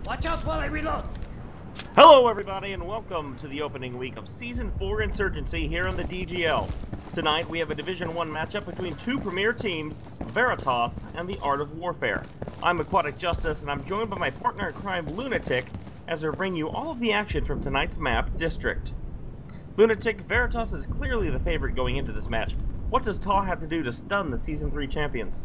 Watch out while I reload! Hello everybody and welcome to the opening week of Season 4 Insurgency here in the DGL. Tonight we have a Division 1 matchup between two premier teams, Veritas and the Art of Warfare. I'm Aquatic Justice and I'm joined by my partner in crime, Lunatic, as I bring you all of the action from tonight's map, District. Lunatic, Veritas is clearly the favorite going into this match. What does TAW have to do to stun the Season 3 champions?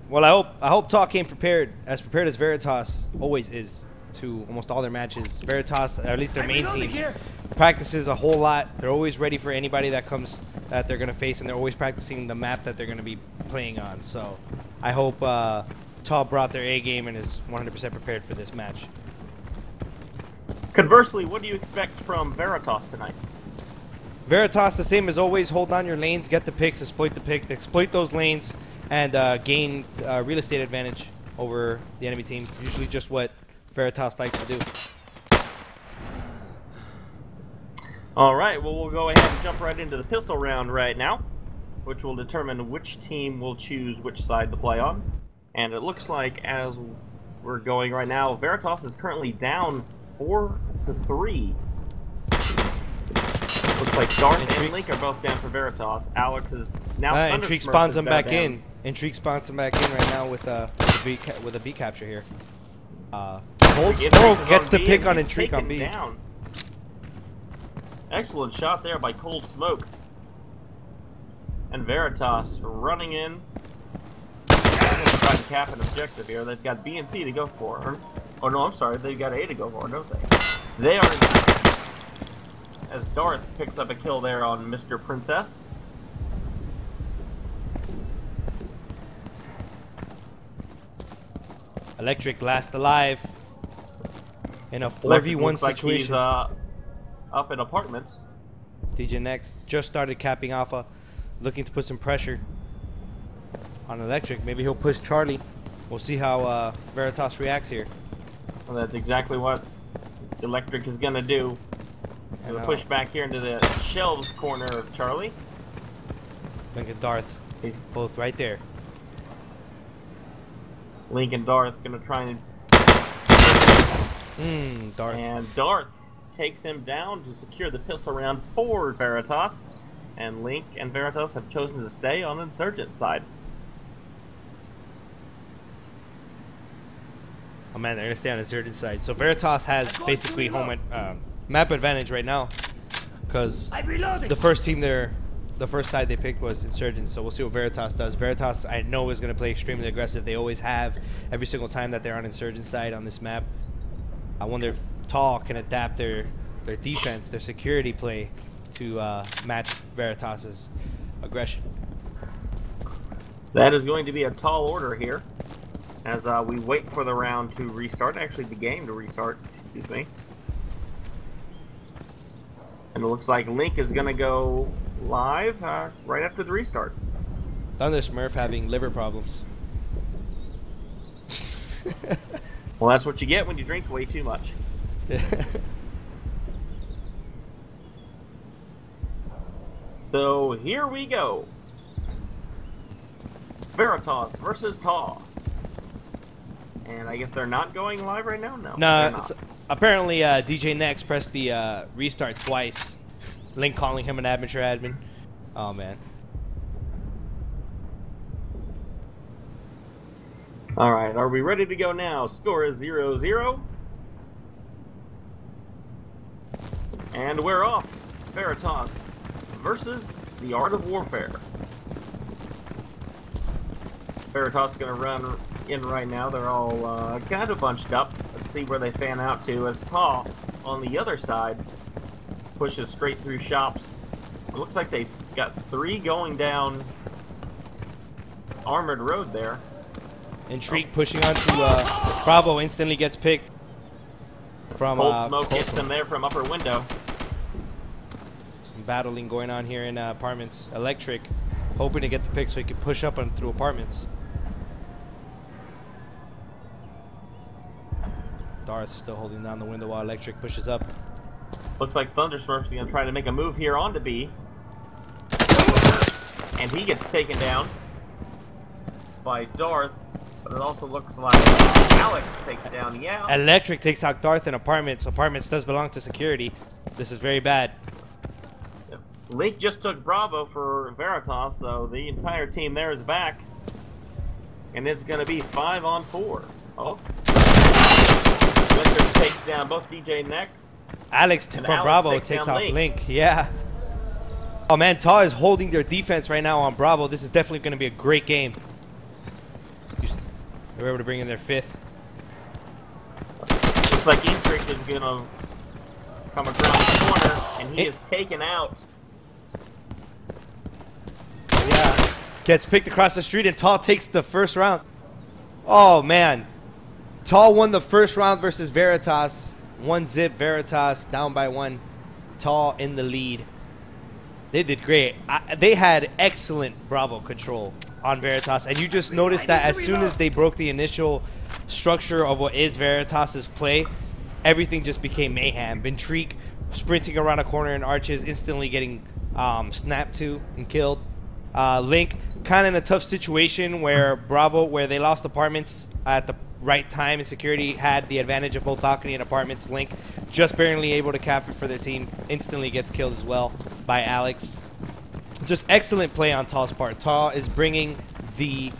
Well, I hope TAW came prepared as Veritas always is to almost all their matches. Veritas, or at least their main team, practices a whole lot. They're always ready for anybody that comes that they're going to face, and they're always practicing the map that they're going to be playing on. So I hope TAW brought their A game and is 100% prepared for this match. Conversely, what do you expect from Veritas tonight? Veritas, the same as always, hold on your lanes, get the picks, exploit the pick, exploit those lanes, and gain real estate advantage over the enemy team. Usually just what Veritas likes to do. Alright, well we'll go ahead and jump right into the pistol round right now, which will determine which team will choose which side to play on. And it looks like, as we're going right now, Veritas is currently down 4-3. Looks like Darth and Link are both down for Veritas. Alex is now Intrigue spawns him back in. Intrigue spawns him back in right now with a B capture here. Cold Smoke gets the pick on Intrigue on B. Down. Excellent shot there by Cold Smoke. And Veritas running in. They're trying to cap an objective here. They've got B and C to go for. Oh no, I'm sorry. They've got A to go for, don't they? They are in, as Darth picks up a kill there on Mr. Princess. Electric last alive in a 4v1 situation. Like he's, up in apartments. DJ Next just started capping Alpha, looking to put some pressure on Electric. Maybe he'll push Charlie. We'll see how Veritas reacts here. Well, that's exactly what Electric is going to do. Gonna push back here into the shelves corner of Charlie. Link and Darth, he's both right there. Link and Darth gonna try and Darth. And Darth takes him down to secure the pistol round for Veritas. And Link and Veritas have chosen to stay on the Insurgent side. Oh man, they're gonna stay on the Insurgent side. So Veritas has basically home map advantage right now, because the first team there, the first side they picked was Insurgents. So we'll see what Veritas does. Veritas, I know, is going to play extremely aggressive. They always have every single time that they're on Insurgent side on this map. I wonder if TAW can adapt their defense, their security play to match Veritas's aggression. That is going to be a tall order here as we wait for the round to restart. Actually, the game to restart, excuse me. And it looks like Link is going to go live right after the restart. Thunder Smurf having liver problems. Well, that's what you get when you drink way too much. So here we go. Veritas versus TAW. And I guess they're not going live right now? No. Apparently, DJ Next pressed the restart twice. Link calling him an amateur admin. Oh, man. Alright, are we ready to go now? Score is 0-0. And we're off. Veritas versus the Art of Warfare. Veritas is going to run in right now. They're all kind of bunched up. Let's see where they fan out to as TAW on the other side pushes straight through shops. It looks like they've got 3 going down Armored Road there. Intrigue pushing onto Bravo, instantly gets picked from Cold Smoke hits him there from upper window. Some battling going on here in apartments. Electric hoping to get the pick so he can push up and through apartments. Darth still holding down the window while Electric pushes up. Looks like Thundersmurf's going to try to make a move here onto B. And he gets taken down by Darth. But it also looks like Alex takes down, yeah. Electric takes out Darth in Apartments. Apartments does belong to security. This is very bad. Link just took Bravo for Veritas, so the entire team there is back. And it's going to be 5 on 4. Oh. Electric takes down both DJ Nex. Alex from Bravo takes out Link. Yeah. Oh man, TAW is holding their defense right now on Bravo. This is definitely going to be a great game. They were able to bring in their 5th. Looks like Intric is going to come around the corner, and he is taken out. Yeah. Gets picked across the street, and TAW takes the first round. Oh man. TAW won the first round versus Veritas. 1-0 Veritas, down by 1. TAW in the lead. They did great. They had excellent Bravo control on Veritas, and you just noticed that as soon as they broke the initial structure of what is Veritas's play, everything just became mayhem. Ventrique sprinting around a corner in arches, instantly getting snapped to and killed. Link kind of in a tough situation where they lost Apartments at the right time, and security had the advantage of both balcony and Apartments. Link just barely able to cap it for their team, instantly gets killed as well by Alex. Just excellent play on TAW's part. TAW is bringing the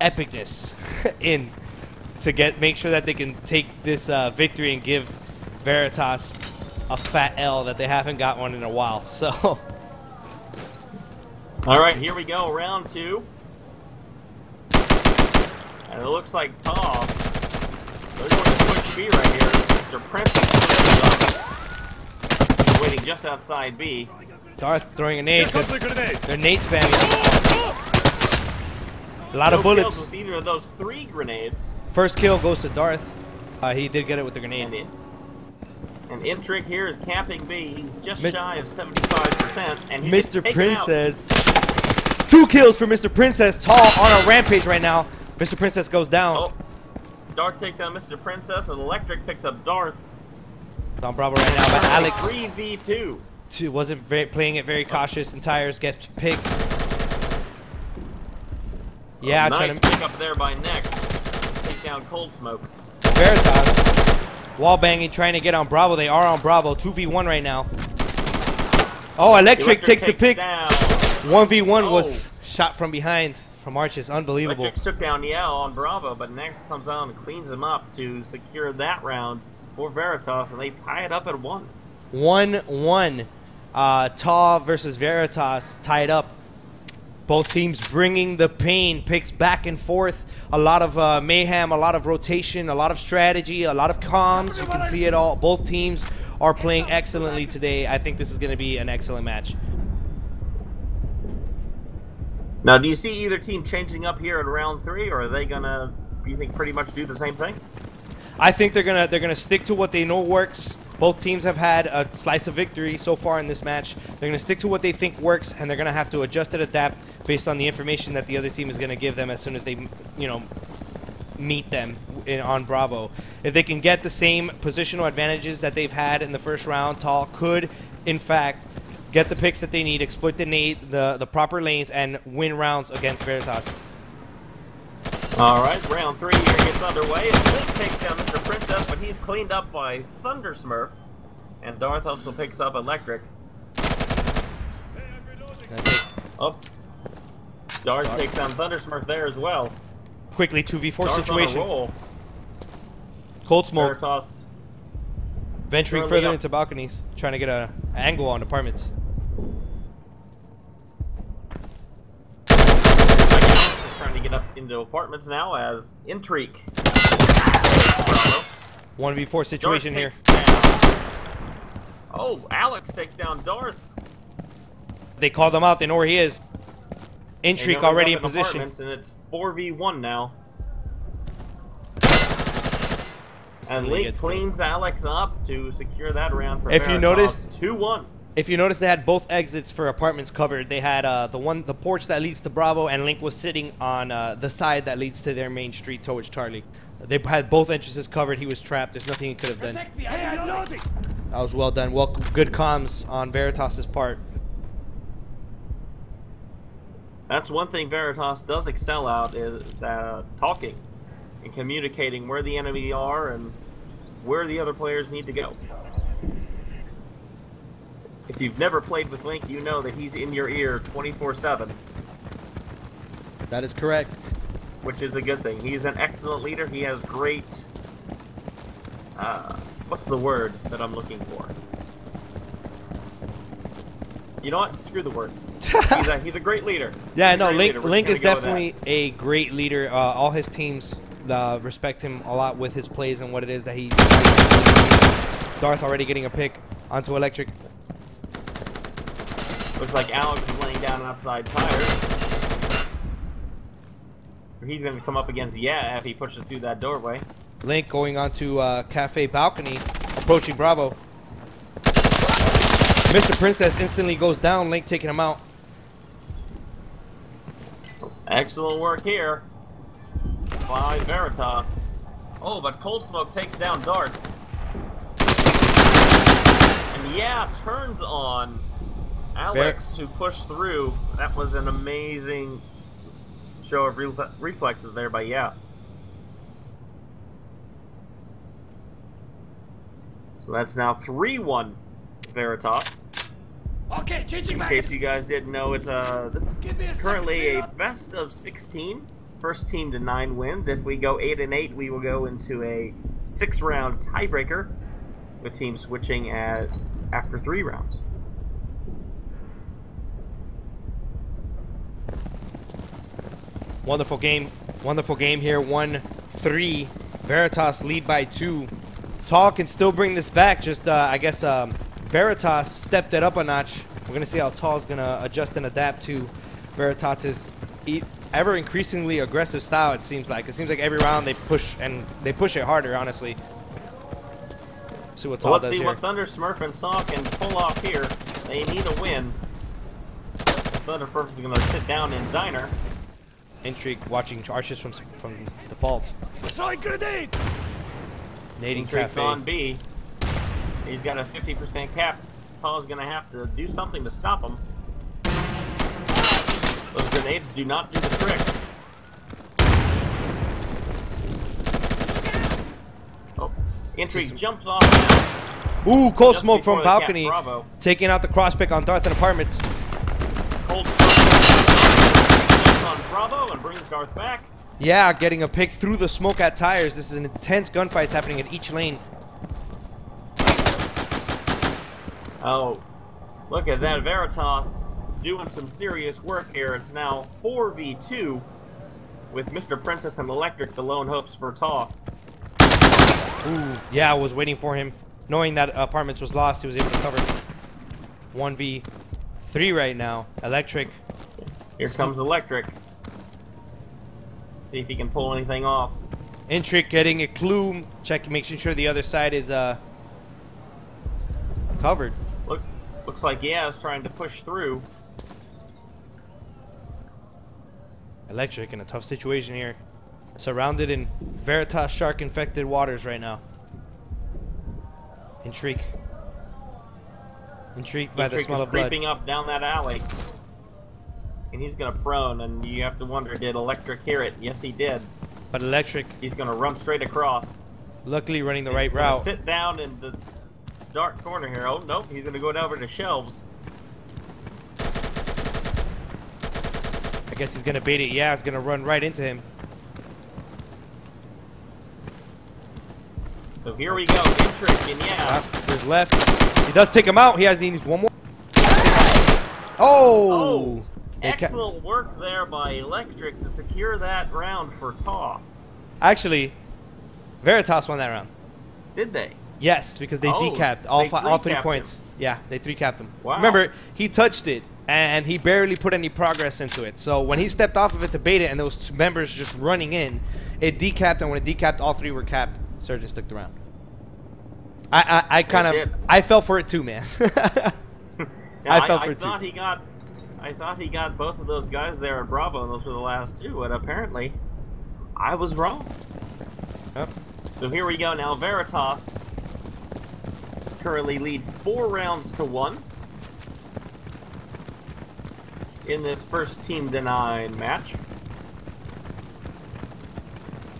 epicness in to make sure that they can take this victory and give Veritas a fat L that they haven't got one in a while. So, all right, here we go, round 2. And it looks like TAW, they're going to push B right here. Mr. Prince is waiting just outside B. Darth throwing a nade. They're nade spamming. A lot of bullets. With either of those 3 grenades. First kill goes to Darth. He did get it with the grenade. And Intric here is capping B. He's just shy of 75%. And Mr. Princess. 2 kills for Mr. Princess. TAW on a rampage right now. Mr. Princess goes down. Oh. Darth takes down Mr. Princess, and Electric picks up Darth. On Bravo right now, but Alex 3v2. Wasn't playing it very cautious, and Tires gets picked. Yeah, nice trying to pick up there by Nex. Take down Cold Smoke. Veritas wall banging, trying to get on Bravo. They are on Bravo. 2v1 right now. Oh, Electric takes the pick. 1v1 was shot from behind from arches. Unbelievable. Electric took down Yell on Bravo, but Nex comes out and cleans him up to secure that round for Veritas, and they tie it up at 1. 1-1. TAW versus Veritas tied up. Both teams bringing the pain. Picks back and forth. A lot of mayhem, a lot of rotation, a lot of strategy, a lot of comms. You can see it all. Both teams are playing excellently today. I think this is going to be an excellent match. Now, do you see either team changing up here in round 3, or are they gonna, you think, pretty much do the same thing? I think they're gonna stick to what they know works. Both teams have had a slice of victory so far in this match. They're gonna stick to what they think works, and they're gonna have to adjust and adapt based on the information that the other team is gonna give them as soon as they, meet them on Bravo. If they can get the same positional advantages that they've had in the first round, TAW could, in fact, get the picks that they need, exploit the proper lanes, and win rounds against Veritas. Alright, round 3 here gets underway. Link takes down Mr. Princess, but he's cleaned up by Thunder Smurf. And Darth also picks up Electric. Oh. Darth takes down Thunder Smurf there as well. Quickly, 2v4 Darth situation. On a roll. Cold Smoke. Veritas venturing further into balconies, trying to get an angle on Apartments. Trying to get up into Apartments now as Intrigue. 1v4 situation here. Oh, Alex takes down Darth. They called him out. They know where he is. Intrigue already in position. And it's 4v1 now. And Link cleans Alex up to secure that round for Veritas. If you noticed, 2-1. If you notice, they had both exits for Apartments covered. They had the porch that leads to Bravo, and Link was sitting on the side that leads to their main street towards Charlie. They had both entrances covered. He was trapped. There's nothing he could have done. That was well done. Well, good comms on Veritas' part. That's one thing Veritas does excel at is talking and communicating where the enemy are and where the other players need to go. If you've never played with Link, you know that he's in your ear 24/7. That is correct. Which is a good thing. He's an excellent leader. He has great... what's the word that I'm looking for? You know what? Screw the word. He's a great leader. Yeah, no, Link is definitely a great leader. All his teams respect him a lot with his plays and what it is that he... Darth already getting a pick onto Electric. Looks like Alex is laying down outside tires. He's going to come up against Yeah if he pushes through that doorway. Link going onto Cafe Balcony, approaching Bravo. Mr. Princess instantly goes down, Link taking him out. Excellent work here by Veritas. Oh, but Cold Smoke takes down Darth. And Yeah turns on Alex to push through. That was an amazing show of reflexes there by Yeah. So that's now 3-1 Veritas. Okay, changing In case you guys didn't know, it's this is currently a best of 16. First team to 9 wins. If we go 8-8, we will go into a 6-round tiebreaker, with teams switching after 3 rounds. Wonderful game here. 1-3. Veritas lead by 2. TAW can still bring this back. Just I guess Veritas stepped it up a notch. We're gonna see how TAW's gonna adjust and adapt to Veritas's ever increasingly aggressive style. It seems like every round they push it harder. Honestly. See what TAW does here. Let's see what Thunder, Smurf, and Saw can pull off here. They need a win. Thunder Smurf is gonna sit down in Diner. Intrigue watching arches from default. Throwing grenade! Nading Intrigue's Cafe. on B. He's got a 50% cap. TAW's gonna have to do something to stop him. Those grenades do not do the trick. Oh, Intrigue jumps off now. Ooh, Cold Just Smoke before from the cap, balcony, Bravo. taking out the cross pick on Darth and Apartments. Cold jumps on Bravo and brings Darth back. Yeah, getting a pick through the smoke at tires. This is an intense gunfight happening in each lane. Oh, look at that. Veritas doing some serious work here. It's now 4v2 with Mr. Princess and Electric, the lone hopes for TAW. Ooh, yeah, I was waiting for him. Knowing that Apartments was lost, he was able to cover. 1v3 right now. Electric. Here comes Electric. See if he can pull anything off. Intrigue getting a clue. Making sure the other side is covered. Looks like Yaz trying to push through. Electric in a tough situation here. Surrounded in Veritas shark-infected waters right now. Intrigue by the smell of blood. Creeping up down that alley. And he's gonna prone, and you have to wonder, did Electric hear it? Yes, he did. But Electric, He's gonna run straight across. luckily running the right He's gonna route. sit down in the dark corner here. Oh, nope, he's gonna go down over to shelves. I guess he's gonna bait it. Yeah, it's gonna run right into him. So here we go, Intrigue, and yeah. There's left. He does take him out. He needs one more. Oh! Excellent work there by Electric to secure that round for TAW. Actually, Veritas won that round. Did they? Yes, because they decapped all 3 points. Yeah, they 3-capped him. Wow. Remember, he touched it, and he barely put any progress into it. So when he stepped off of it to bait it, and those members just running in, it decapped, and when it decapped, all 3 were capped. Surgeon stuck around. I fell for it too, man. I fell for it too. I thought he got both of those guys there at Bravo, and those were the last 2, but apparently I was wrong. Yep. So here we go now. Veritas currently lead 4 rounds to 1. in this first Team Deny match.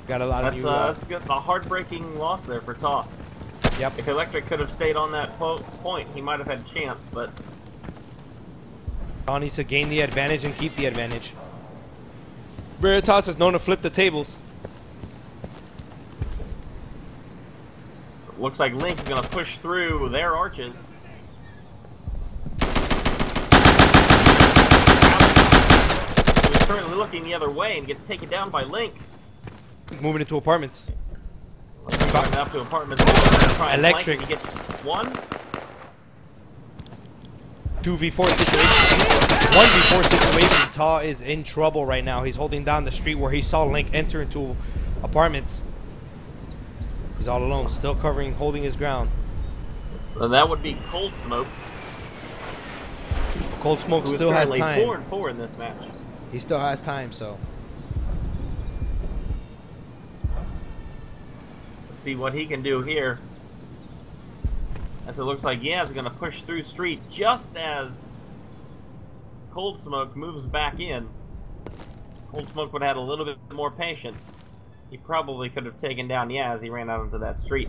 Got a lot of new... That's good. A heartbreaking loss there for TAW. Yep. If Electric could have stayed on that point, he might have had a chance, but... TAW needs to gain the advantage and keep the advantage. Veritas is known to flip the tables. Looks like Link is going to push through their arches. He's currently looking the other way and gets taken down by Link. He's moving into apartments. Running up to apartments. Electric. He gets one. 2v4 situation. 1v4 situation. TAW is in trouble right now. He's holding down the street where he saw Link enter into apartments. He's all alone, still covering, holding his ground. And that would be Cold Smoke. Cold Smoke still has time. 4-4 in this match. He still has time, so. Let's see what he can do here. As it looks like Yaz is going to push through street just as Cold Smoke moves back in. Cold Smoke would have had a little bit more patience. He probably could have taken down Yaz. He ran out into that street.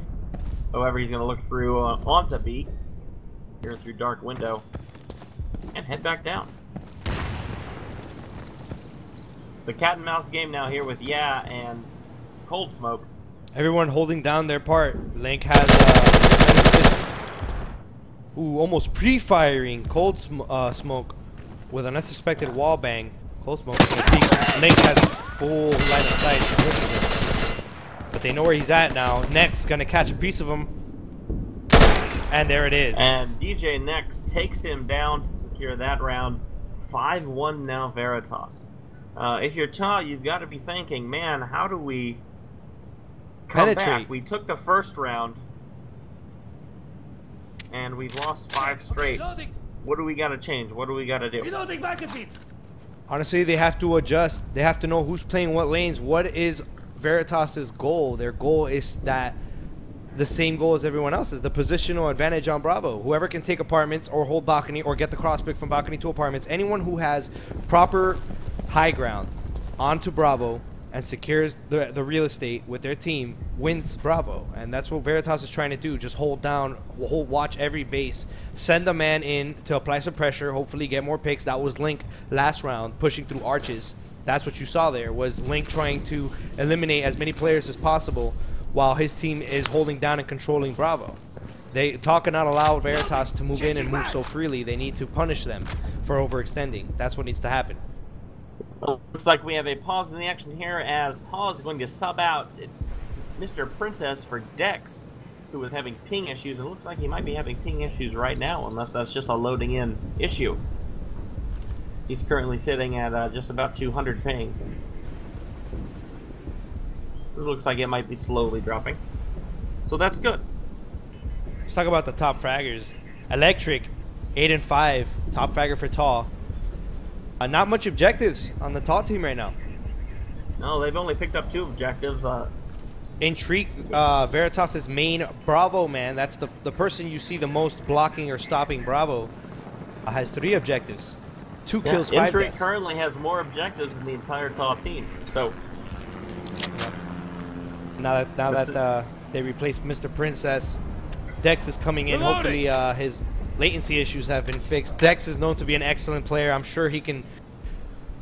However, he's going to look through onto B, here through dark window, and head back down. It's a cat and mouse game now here with and Cold Smoke. Everyone holding down their part. Link has almost pre-firing Cold Smoke with an unsuspected wall bang. Cold Smoke. Link has full line of sight. But they know where he's at now. Next, gonna catch a piece of him. And there it is. And DJ Next takes him down to secure that round. 5-1 now Veritas. If you're TAW, you've got to be thinking, man, how do we come back? We took the first round, and we've lost 5 straight. What do we got to change? What do we got to do? Reloading magazines. Honestly, they have to adjust. They have to know who's playing what lanes. What is Veritas' goal? Their goal is that the same goal as everyone else's, the positional advantage on Bravo. Whoever can take apartments or hold balcony or get the cross pick from balcony to apartments, anyone who has proper high ground onto Bravo and secures the real estate with their team wins Bravo. And that's what Veritas is trying to do. Just hold down, watch every base, send a man in to apply some pressure, hopefully get more picks. That was Link last round, pushing through arches. That's what you saw there, was Link trying to eliminate as many players as possible while his team is holding down and controlling Bravo. TAW cannot allow Veritas to move in and move so freely. They need to punish them for overextending. That's what needs to happen. Well, looks like we have a pause in the action here as TAW is going to sub out Mr. Princess for Dex, who was having ping issues. It looks like he might be having ping issues right now, unless that's just a loading in issue. He's currently sitting at just about 200 ping. It looks like it might be slowly dropping. So that's good. Let's talk about the top fraggers. Electric, 8-5, top fragger for TAW. Not much objectives on the TAW team right now. No, they've only picked up 2 objectives. Intrigue, Veritas' main Bravo man, that's the person you see the most blocking or stopping Bravo, has 3 objectives. 2 kills, 5 Intrigue deaths. currently has more objectives than the entire TAW team. So now that they replaced Mr. Princess, Dex is coming in. Hopefully his latency issues have been fixed. Dex is known to be an excellent player. I'm sure he can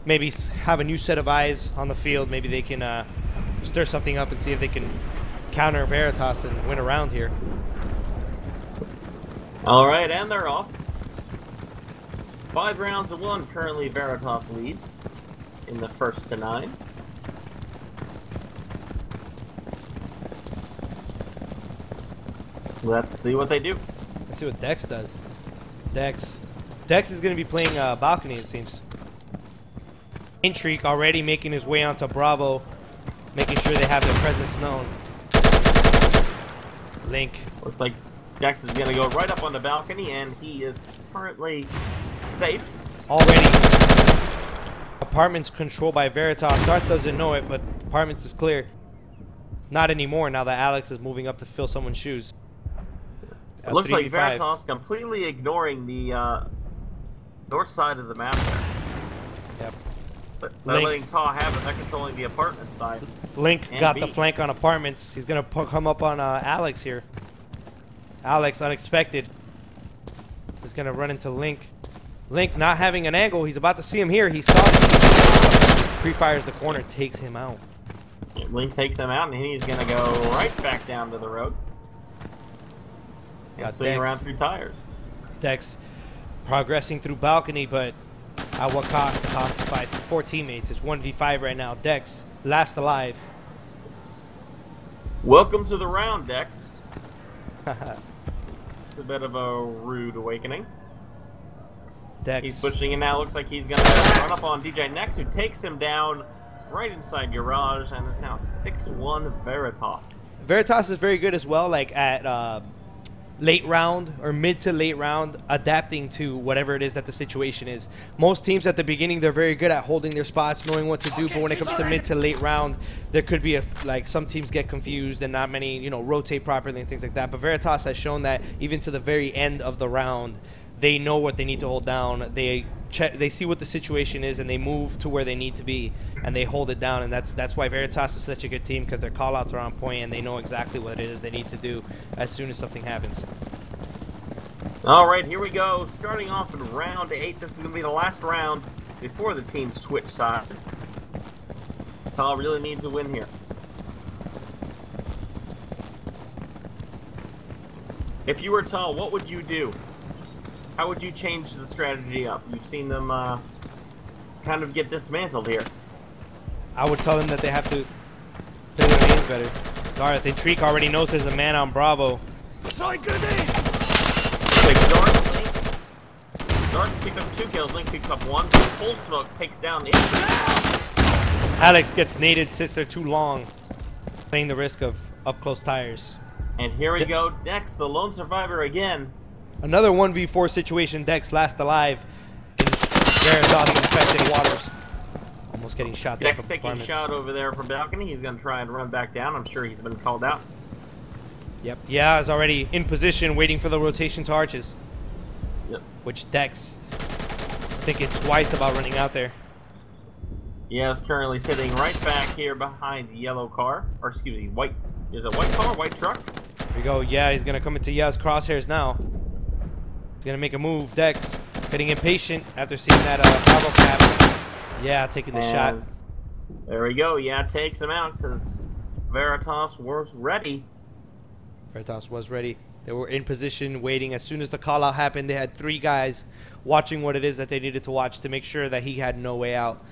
maybe have a new set of eyes on the field. Maybe they can stir something up and see if they can counter Veritas and win a round here. all right, and they're off. 5 rounds to 1. Currently, Veritas leads in the first to 9. Let's see what they do. Let's see what Dex does. Dex is going to be playing balcony, it seems. Intrigue already making his way onto Bravo, making sure they have their presence known. Link. Looks like Dex is going to go right up on the balcony, and he is currently safe. Already. Apartments controlled by Veritas. Darth doesn't know it, but apartments is clear. Not anymore now that Alex is moving up to fill someone's shoes. It looks like Veritas completely ignoring the north side of the map there. Yep. But by letting TAW have it, they're controlling the apartment side. Link And got B. the flank on apartments. He's gonna come up on Alex here. Alex, unexpected. He's gonna run into Link. Link not having an angle. He's about to see him here. He saw him. Pre-fires the corner, takes him out. Link takes him out, and he's gonna go right back down to the road. And swing around through tires. Dex progressing through balcony, but at what cost? The cost of 4 teammates. It's 1v5 right now. Dex, last alive. Welcome to the round, Dex. It's a bit of a rude awakening. Dex. He's pushing, and now looks like he's gonna run up on DJ Next, who takes him down right inside garage, and it's now 6-1 Veritas. Veritas is very good as well, like at late round or mid to late round, adapting to whatever it is that the situation is. Most teams at the beginning, they're very good at holding their spots, knowing what to do, but when it comes to mid to late round, there could be like some teams get confused and not many, you know, rotate properly and things like that. But Veritas has shown that even to the very end of the round, they know what they need to hold down. They see what the situation is, and they move to where they need to be, and they hold it down. And that's why Veritas is such a good team, because their callouts are on point, and they know exactly what it is they need to do as soon as something happens. All right, here we go. Starting off in round 8. This is going to be the last round before the teams switch sides. TAW really needs to win here. If you were TAW, what would you do? How would you change the strategy up? You've seen them kind of get dismantled here. I would tell them that they have to play their games better. Gareth, Intrigue already knows there's a man on Bravo. Quick, Dark picked up 2 kills, Link picks up 1. Cold Smoke takes down the Alex gets naded since they're too long, playing the risk of up-close tires. And here we go, Dex, the lone survivor again. Another 1v4 situation. Dex last alive in Veritas infected waters. Almost getting shot there. Dex taking a shot over there from balcony. He's going to try and run back down. I'm sure he's been called out. Yep. Yeah, is already in position, waiting for the rotation to arches. Yep. Which Dex thinking twice about running out there. Yeah, is currently sitting right back here behind the yellow car, or excuse me, white. Is it white car, white truck? Here we go. Yeah, he's gonna come into Yaz crosshairs now. He's gonna make a move. Dex getting impatient after seeing that Bravo cap. Yeah, taking the shot. There we go. Yeah, takes him out because Veritas was ready. Veritas was ready. They were in position, waiting. As soon as the call out happened, they had 3 guys watching what it is that they needed to watch to make sure that he had no way out.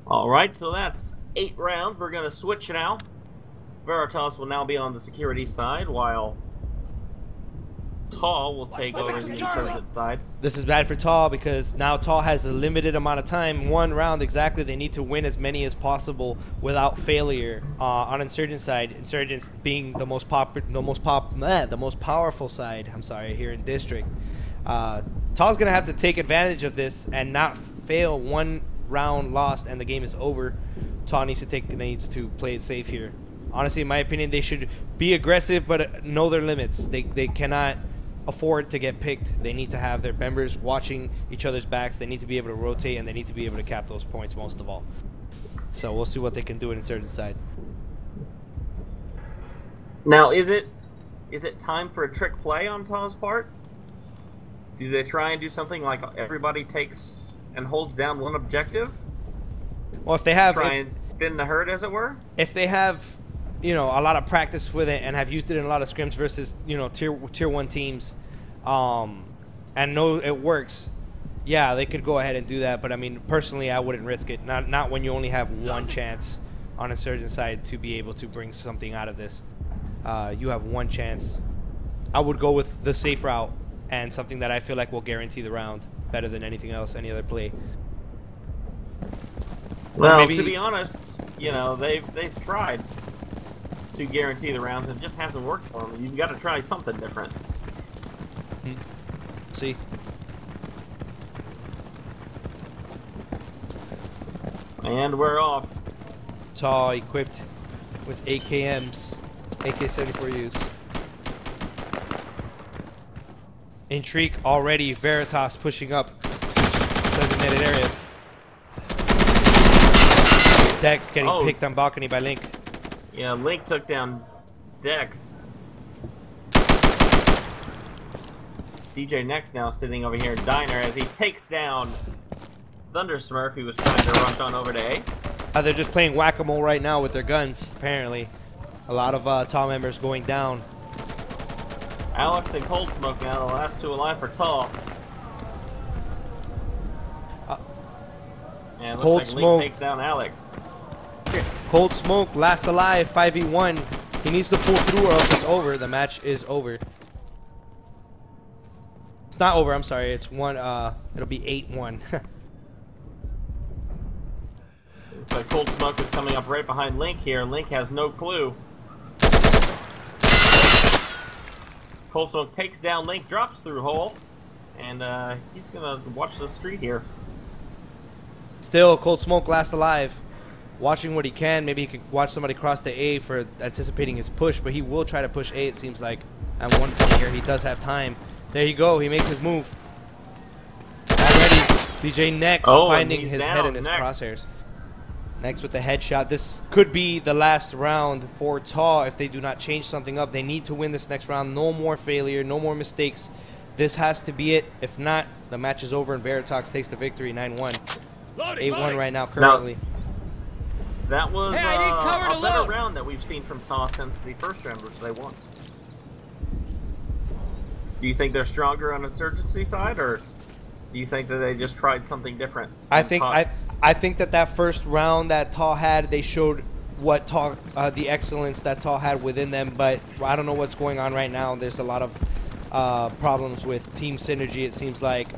All right, so that's 8 rounds. We're gonna switch now. Veritas will now be on the security side, while TAW will take over the insurgent side. This is bad for TAW because now TAW has a limited amount of time, 1 round exactly. They need to win as many as possible without failure. On insurgent side, insurgents being the most powerful side. I'm sorry, here in district. TAW's gonna have to take advantage of this and not fail. 1 round lost and the game is over. TAW needs to play it safe here. Honestly, in my opinion, they should be aggressive but know their limits. They cannot afford to get picked. They need to have their members watching each other's backs. They need to be able to rotate, and they need to be able to cap those points most of all. So we'll see what they can do in certain side. Now, is it time for a trick play on TAW's part? Do they try and do something like everybody takes and holds down 1 objective? Well, if they have try and thin the herd, as it were. If they have, you know, a lot of practice with it and have used it in a lot of scrims versus, you know, tier 1 teams, and know it works, yeah, they could go ahead and do that. But I mean, personally, I wouldn't risk it. Not when you only have 1 chance on a certain side to be able to bring something out of this. You have 1 chance. I would go with the safe route and something that I feel like will guarantee the round better than anything else, any other play. Well, maybe, to be honest, you know, they've tried to guarantee the rounds. It just hasn't worked for them. You've got to try something different. See. And we're off. TAW equipped with AKMs, AK-74Us. Intrigue already. Veritas pushing up. Dex getting picked on balcony by Link. Yeah, Link took down Dex. DJ Next now sitting over here in Diner as he takes down Thunder Smurf, who was trying to rush on over to A. They're just playing whack-a-mole right now with their guns, apparently. A lot of TAW members going down. Alex and Cold Smoke now, the last two alive for TAW. And Cold looks like Smoke Link takes down Alex. Cold Smoke, last alive, 5v1. He needs to pull through or else it's over. The match is over. It's not over, I'm sorry. It's one, it'll be 8-1. Looks like Cold Smoke is coming up right behind Link here. Link has no clue. Cold Smoke takes down Link, drops through hole, and he's gonna watch the street here. Still, Cold Smoke last alive. Watching what he can. Maybe he can watch somebody cross the A for anticipating his push, but he will try to push A, it seems like. At one point here, he does have time. There you go, he makes his move. Already, DJ Next finding his head in his crosshairs. Next with the headshot. This could be the last round for TAW if they do not change something up. They need to win this next round. No more failure, no more mistakes. This has to be it. If not, the match is over and Veritas takes the victory 9-1. 8-1 right now currently. Now, that was a better round that we've seen from TAW since the first round, which they won. Do you think they're stronger on the Insurgency side, or do you think that they just tried something different? I think that first round that TAW had, they showed what TAW, the excellence that TAW had within them, but I don't know what's going on right now. There's a lot of problems with team synergy, it seems like,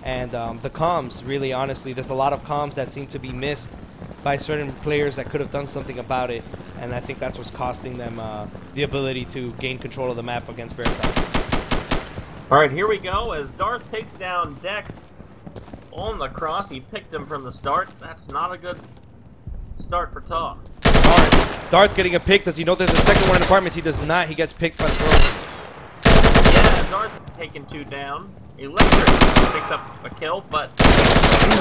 and the comms, really, honestly. There's a lot of comms that seem to be missed by certain players that could have done something about it, and I think that's what's costing them the ability to gain control of the map against Veritas. Alright, here we go as Darth takes down Dex on the cross. He picked him from the start. That's not a good start for TAW. Darth getting a pick. Does he know there's a second one in apartments? He does not. He gets picked by the drone. Yeah, Darth taking two down. Electric picks up a kill, but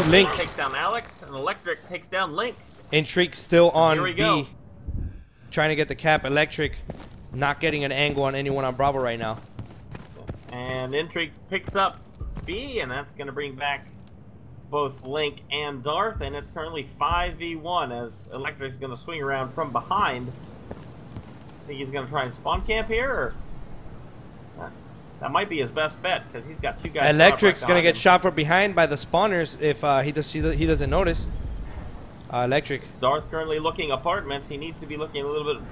Link takes down Alex, and Electric takes down Link. Intrigue still on Here we B. go. Trying to get the cap. Electric not getting an angle on anyone on Bravo right now. And Intrigue picks up B, and that's going to bring back both Link and Darth, and it's currently 5v1 as Electric's going to swing around from behind. Think he's going to try and spawn camp here, or that might be his best bet because he's got two guys. Electric's going to get shot from behind by the spawners if he doesn't notice. Electric. Darth currently looking apartments. He needs to be looking a little bit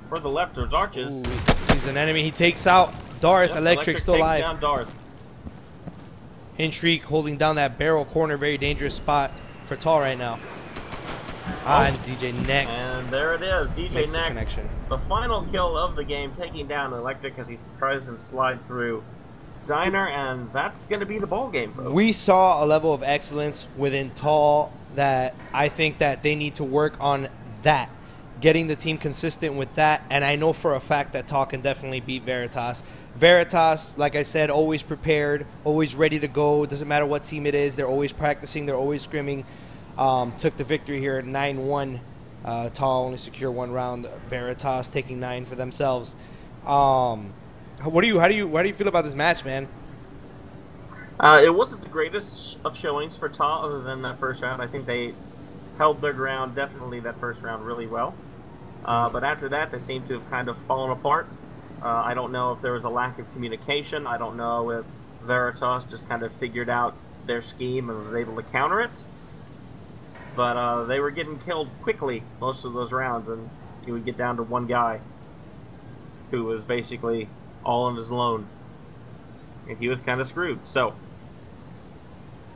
further left towards arches. Ooh, he sees an enemy. He takes out Darth. Yep, Electric still alive. Down Darth. Intrigue holding down that barrel corner. Very dangerous spot for TAW right now. And DJ Next. And there it is. DJ Next. The final kill of the game, taking down Electric as he tries and slide through Diner, and that's going to be the ball game, folks. We saw a level of excellence within TAW that I think that they need to work on that. Getting the team consistent with that, and I know for a fact that TAW can definitely beat Veritas. Veritas, like I said, always prepared, always ready to go. Doesn't matter what team it is, they're always practicing, they're always scrimming. Took the victory here at 9-1. TAW only secure one round. Veritas taking 9 for themselves. How do you feel about this match, man? It wasn't the greatest of showings for TAW other than that first round. I think they held their ground, definitely that first round, really well. But after that, they seem to have kind of fallen apart. I don't know if there was a lack of communication. I don't know if Veritas just kind of figured out their scheme and was able to counter it. But they were getting killed quickly most of those rounds, and you would get down to one guy who was basically all on his own, and he was kind of screwed. So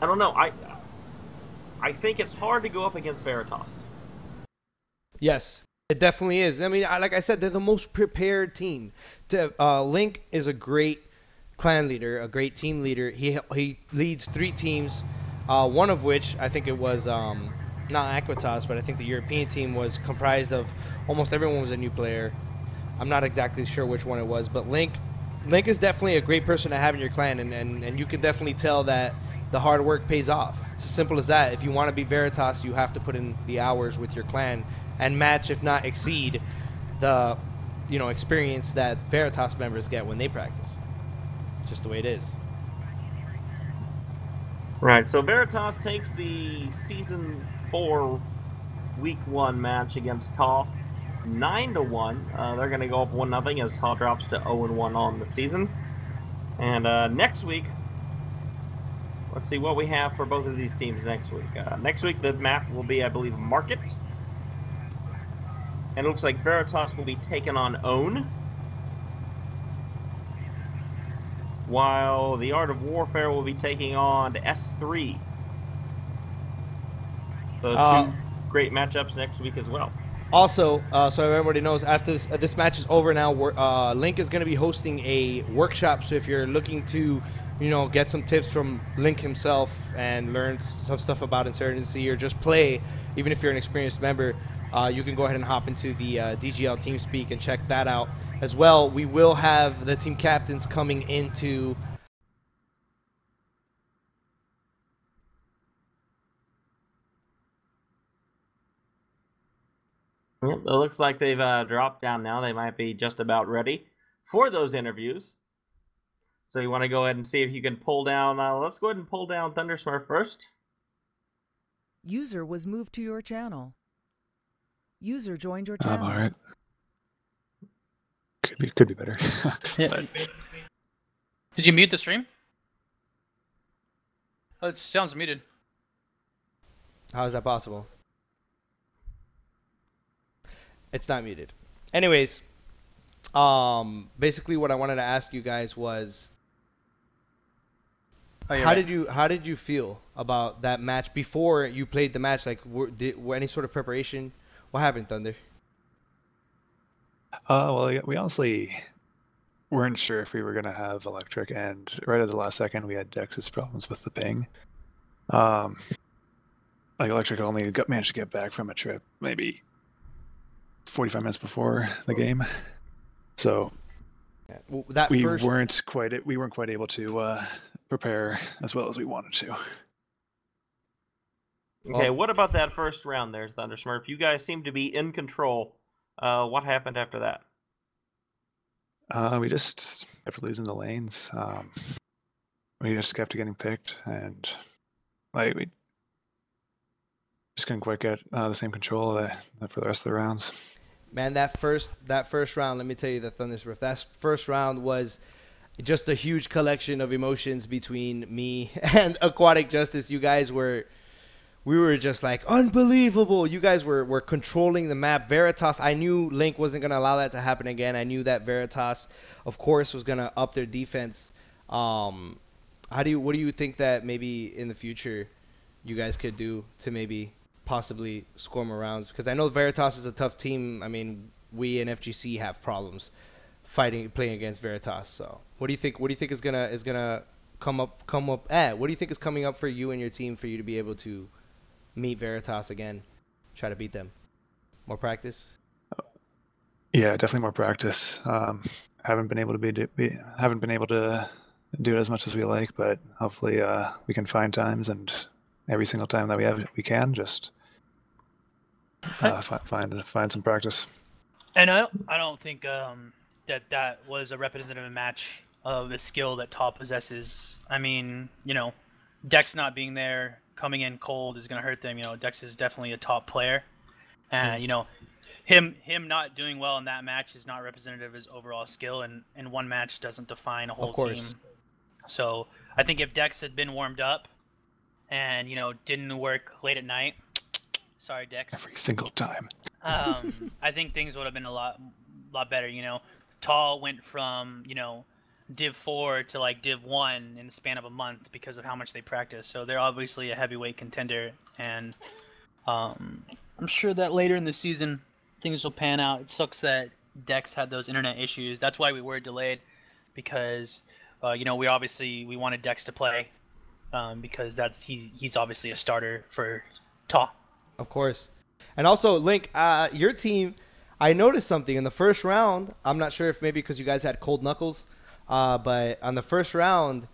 I don't know. I think it's hard to go up against Veritas. Yes, it definitely is. I mean, like I said, they're the most prepared team. Link is a great clan leader, a great team leader. He leads 3 teams, one of which I think it was not Aquitas, but I think the European team was comprised of almost everyone was a new player. I'm not exactly sure which one it was, but Link is definitely a great person to have in your clan, and you can definitely tell that the hard work pays off. It's as simple as that. If you want to be Veritas, you have to put in the hours with your clan and match, if not exceed, the experience that Veritas members get when they practice. It's just the way it is. Right, so Veritas takes the Season 4 Week 1 match against TAW 9-1. They're going to go up 1-0 as TAW drops to 0-1 on the season. And next week, let's see what we have for both of these teams next week. Next week, the map will be, I believe, Market. And it looks like Veritas will be taking on Own, while the Art of Warfare will be taking on S3. So two great matchups next week as well. Also, so everybody knows, after this match is over now, Link is going to be hosting a workshop. So if you're looking to, get some tips from Link himself and learn some stuff about Insurgency or just play, even if you're an experienced member, you can go ahead and hop into the DGL TeamSpeak and check that out. As well, we will have the team captains coming into... Yep, it looks like they've dropped down now. They might be just about ready for those interviews. So you want to go ahead and see if you can pull down... let's go ahead and pull down Thundersmurf first. User was moved to your channel. User joined your channel. I'm alright. Could be better. Yeah. Did you mute the stream? Oh, it sounds muted. How is that possible? It's not muted. Anyways, basically what I wanted to ask you guys was, how did you feel about that match before you played the match? Like, were any sort of preparation? What happened, Thunder? Well, we honestly weren't sure if we were going to have electric, and right at the last second we had Dex's problems with the ping. Like, electric only managed to get back from a trip maybe 45 minutes before the game, so we weren't quite able to prepare as well as we wanted to. Okay, what about that first round there, Thundersmurf? You guys seem to be in control. What happened after that? We just kept losing the lanes. We just kept getting picked, and like we just couldn't quite get the same control for the rest of the rounds. Man, that first round, let me tell you, the Thundersmurf, that first round was just a huge collection of emotions between me and Aquatic Justice. You guys we were just like, unbelievable. You guys were controlling the map. Veritas, I knew Link wasn't going to allow that to happen again. I knew that Veritas, of course, was going to up their defense. What do you think that maybe in the future you guys could do to maybe possibly score more rounds? Because I know Veritas is a tough team. I mean, we in FGC have problems playing against Veritas. So what do you think is gonna come up? What do you think is coming up for you and your team for you to be able to meet Veritas again, try to beat them? More practice? Yeah, definitely more practice. Haven't been able to do it as much as we like, but hopefully we can find times, and every single time that we can just find some practice. And I don't think that was a representative match of the skill that TAW possesses. I mean, Dex not being there, coming in cold is going to hurt them. Dex is definitely a top player, and him not doing well in that match is not representative of his overall skill, and one match doesn't define a whole team. So I think if Dex had been warmed up and didn't work late at night, sorry Dex, every single time, I think things would have been a lot better. TAW went from Div 4 to like Div 1 in the span of a month because of how much they practice. So they're obviously a heavyweight contender, and I'm sure that later in the season things will pan out. It sucks that Dex had those internet issues. That's why we were delayed, because we wanted Dex to play, because he's obviously a starter for TAW. Of course. And also, Link, your team, I noticed something in the first round. I'm not sure if maybe because you guys had cold knuckles, but on the first round,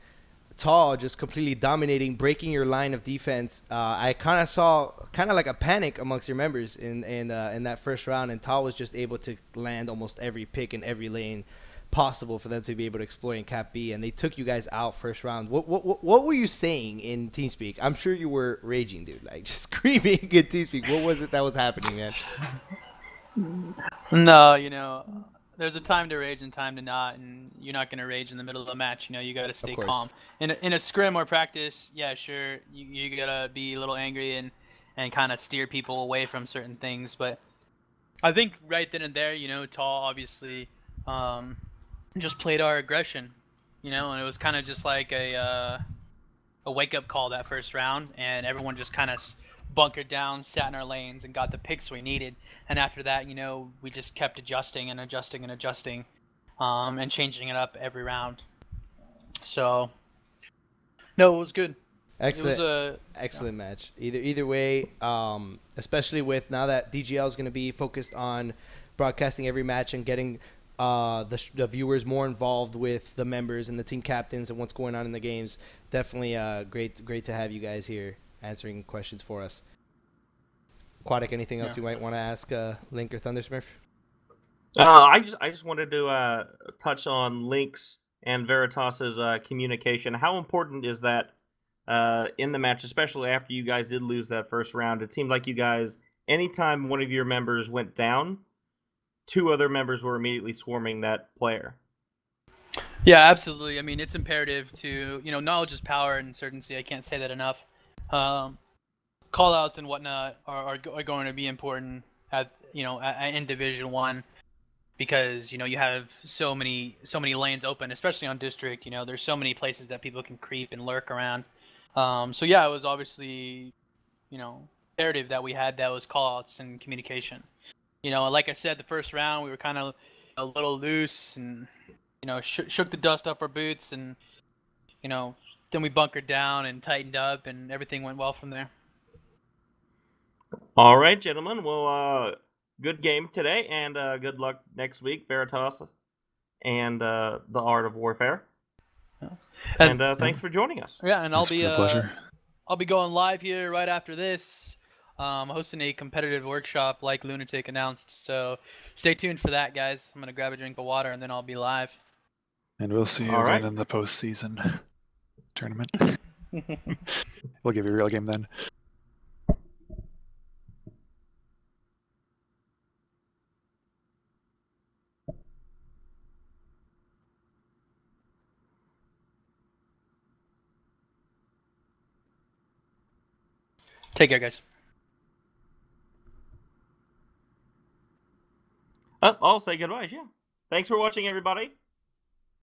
TAW just completely dominating, breaking your line of defense. I kind of saw like a panic amongst your members in that first round, and TAW was just able to land almost every pick in every lane possible for them to be able to exploit in Cap B, and they took you guys out first round. What were you saying in TeamSpeak? I'm sure you were raging, dude, like just screaming in TeamSpeak. What was it that was happening, man? No, you know, there's a time to rage and time to not, and you're not going to rage in the middle of the match. You know, you got to stay calm. In a scrim or practice, yeah, sure, you got to be a little angry and kind of steer people away from certain things. But I think right then and there, you know, TAW obviously just played our aggression, you know, and it was kind of just like a wake-up call that first round, and everyone just kind of bunkered down, sat in our lanes, and got the picks we needed. And after that, you know, we just kept adjusting and adjusting and adjusting, and changing it up every round. So, no, it was good. Excellent. It was excellent match. Either way, especially with now that DGL is going to be focused on broadcasting every match and getting the viewers more involved with the members and the team captains and what's going on in the games. Definitely great to have you guys here answering questions for us. Aquatic, anything else you might want to ask Link or Thundersmurf? I just wanted to touch on Link's and Veritas's communication. How important is that in the match, especially after you guys did lose that first round? It seemed like you guys, anytime one of your members went down, two other members were immediately swarming that player. Yeah, absolutely. I mean, it's imperative to, you know, knowledge is power and certainty. I can't say that enough. Call-outs and whatnot are going to be important in Division 1 because, you know, you have so many lanes open, especially on District. You know, there's so many places that people can creep and lurk around. So yeah, it was obviously, you know, imperative that we had those call-outs and communication. You know, like I said, the first round we were kind of a little loose and, you know, shook the dust off our boots, and, you know, then we bunkered down and tightened up, and everything went well from there. All right, gentlemen. Well, good game today, and good luck next week, Veritas and the Art of Warfare. Yeah. And thanks for joining us. Yeah, and It's been a pleasure. I'll be going live here right after this. Hosting a competitive workshop like Lunatic announced, so stay tuned for that, guys. I'm gonna grab a drink of water and then I'll be live. And we'll see you again in the postseason tournament. We'll give you a real game then. Take care, guys. I'll say goodbye, yeah. Thanks for watching, everybody.